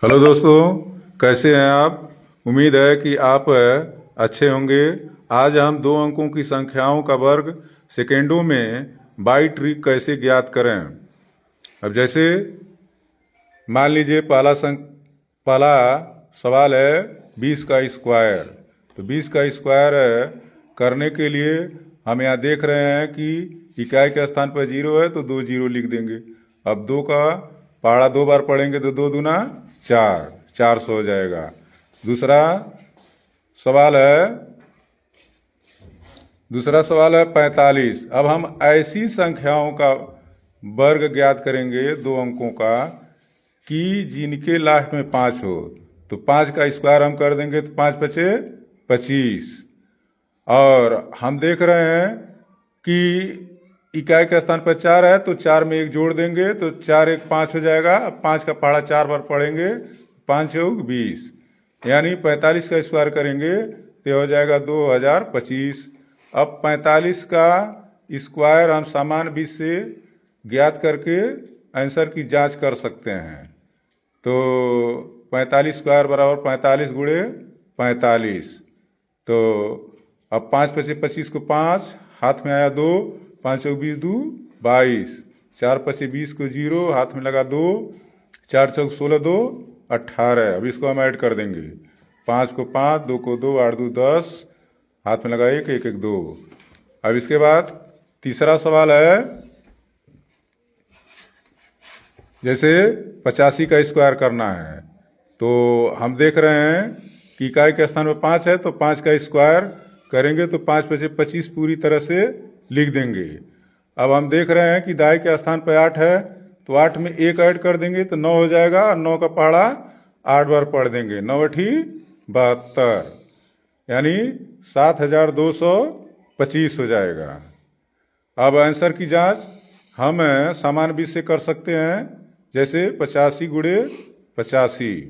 Hello दोस्तों, कैसे हैं आप। उम्मीद है कि आप अच्छे होंगे। आज हम दो अंकों की संख्याओं का वर्ग सेकेंडों में बाई ट्रिक कैसे ज्ञात करें। अब जैसे मान लीजिए पहला सवाल है 20 का स्क्वायर। तो 20 का स्क्वायर करने के लिए हम यहाँ देख रहे हैं कि इकाई के स्थान पर 0 है तो 2 0 लिख देंगे। अब 2 का पहाड़ा 2 बार पढ़ेंगे तो 2 दूना 4, 400 हो जाएगा। दूसरा सवाल है 45। अब हम ऐसी संख्याओं का वर्ग ज्ञात करेंगे दो अंकों का कि जिनके लास्ट में 5 हो। तो 5 का स्क्वायर हम कर देंगे तो 5 पचे 25। और हम देख रहे हैं कि इकाई के स्थान पर 4 है तो 4 में 1 जोड़ देंगे तो 4 1 5 हो जाएगा। 5 का पहाड़ा 4 बार पढ़ेंगे, 5 चौक 20, यानी 45 का स्क्वायर करेंगे तो हो जाएगा 2025। अब 45 का स्क्वायर हम समान 20 से ज्ञात करके आंसर की जांच कर सकते हैं। तो 45 स्क्वायर बराबर 45 गुणे 45। तो अब 5 पचे 25 को 5 हाथ में आया 2, 5 चौक 20 2 22, 4 पचे 20 को 0 हाथ में लगा 2, 4 चौक 16 2 18। अब इसको हम ऐड कर देंगे, 5 को 5, 2 को 2, 8 2 10, हाथ में लगा 1 1 1 2। अब इसके बाद तीसरा सवाल है जैसे 85 का स्क्वायर करना है। तो हम देख रहे हैं कि इकाई के स्थान में 5 है तो 5 का स्क्वायर करेंगे तो 5 पचे 25 पूरी तरह से लिख देंगे। अब हम देख रहे हैं कि दाई के स्थान पर 8 है तो 8 में 1 ऐड कर देंगे तो 9 हो जाएगा और 9 का पहाड़ा 8 बार पढ़ देंगे, 9 8 72, यानी 7225 हो जाएगा। अब आंसर की जांच हम समान 20 से कर सकते हैं। जैसे 85 गुणे 85,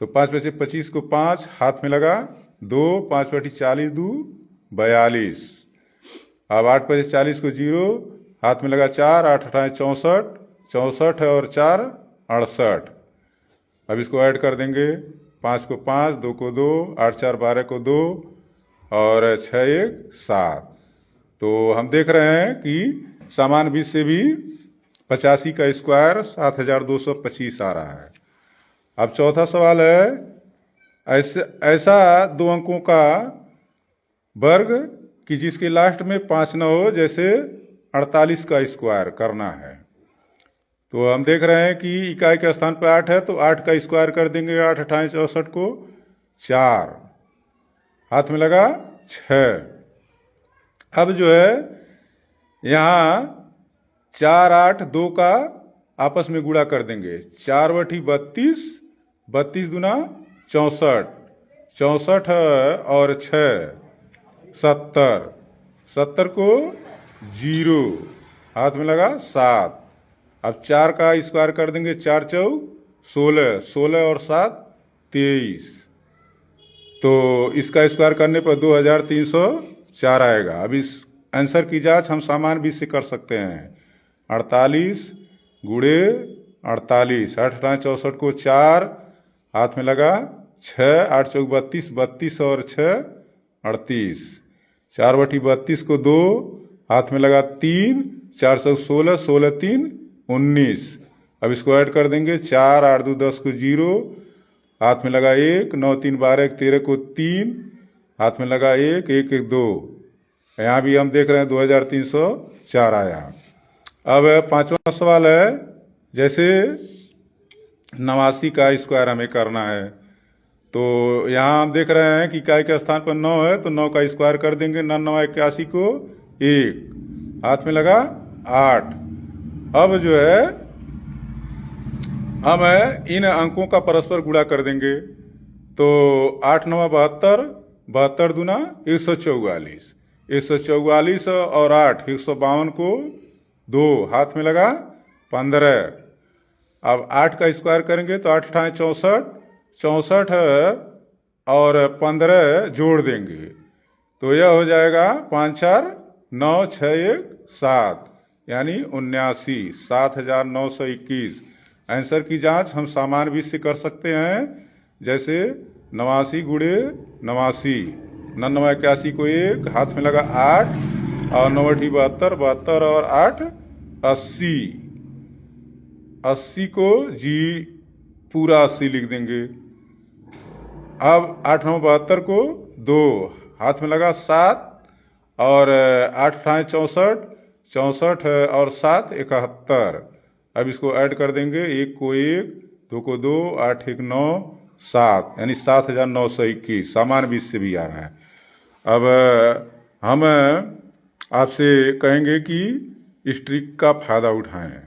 तो 5 पचे 25 को 5 हाथ में लगा 2, 5 पटी 40 2 42। अब 8 पचे 40 को 0 हाथ में लगा 4, 8 अठाए 64, 64 है और 4 68। अब इसको ऐड कर देंगे, 5 को 5, 2 को 2, 8 4 12 को 2 और 6 1 7। तो हम देख रहे हैं कि समान 20 से भी 85 का स्क्वायर 7225 आ रहा है। अब चौथा सवाल है ऐसा दो अंकों का वर्ग कि जिसके लास्ट में 5 न हो, जैसे 48 का स्क्वायर करना है। तो हम देख रहे हैं कि इकाई के स्थान पर 8 है तो 8 का स्क्वायर कर देंगे, 8 अठाए 64 को 4 हाथ में लगा 6। अब जो है यहाँ 4 8 2 का आपस में गुणा कर देंगे, 4 बटी 32, 32 दूना 64, 64 और 6 70, 70 को 0 हाथ में लगा 7। अब 4 का स्क्वायर कर देंगे, 4 चौक 16, 16 और 7 23। तो इसका स्क्वायर करने पर 2304 आएगा। अब इस आंसर की जांच हम समान 20 से कर सकते हैं। 48 गुणे 48, 8 अठाए 64 को 4 हाथ में लगा 6, 8 चौक 32, 32 और 6 38, 4 बटी 32 को 2 हाथ में लगा 3, 4 चौक 16, 16 3 19। अब इसको ऐड कर देंगे, 4 8 2 10 को 0 हाथ में लगा 1, 9 3 12 13 को 3 हाथ में लगा 1 1 1 2। यहाँ भी हम देख रहे हैं 2304 आया। अब पांचवा सवाल है जैसे 89 का स्क्वायर हमें करना है। तो यहाँ हम देख रहे हैं कि इकाई के स्थान पर 9 है तो 9 का स्क्वायर कर देंगे, 9 9 81 को 1 हाथ में लगा 8। अब जो है हम इन अंकों का परस्पर गुणा कर देंगे। तो 8 9 72, 72 दूना 144, 144 और 8 152 को 2 हाथ में लगा 15। अब 8 का स्क्वायर करेंगे तो 8 अठाए 64, 64 और 15 जोड़ देंगे तो यह हो जाएगा 5 4 9 6 1 7, यानी 79, 7921। आंसर की जांच हम सामान्य बीज से कर सकते हैं, जैसे 89 गुणे 89, 99 81 को 1, हाथ में लगा 8 और 9 × 72, 72 और 8 80, 80 को जी पूरा 80 लिख देंगे। अब 8 9 72 को 2, हाथ में लगा 7 और 8 × 64, 64 और 7 71। अब इसको ऐड कर देंगे, 1 को 1, 2 को 2, 8 1 9 7, यानी 7921। सामान्य बीज से भी आ रहा है। अब हम आपसे कहेंगे कि इस ट्रिक का फायदा उठाएं।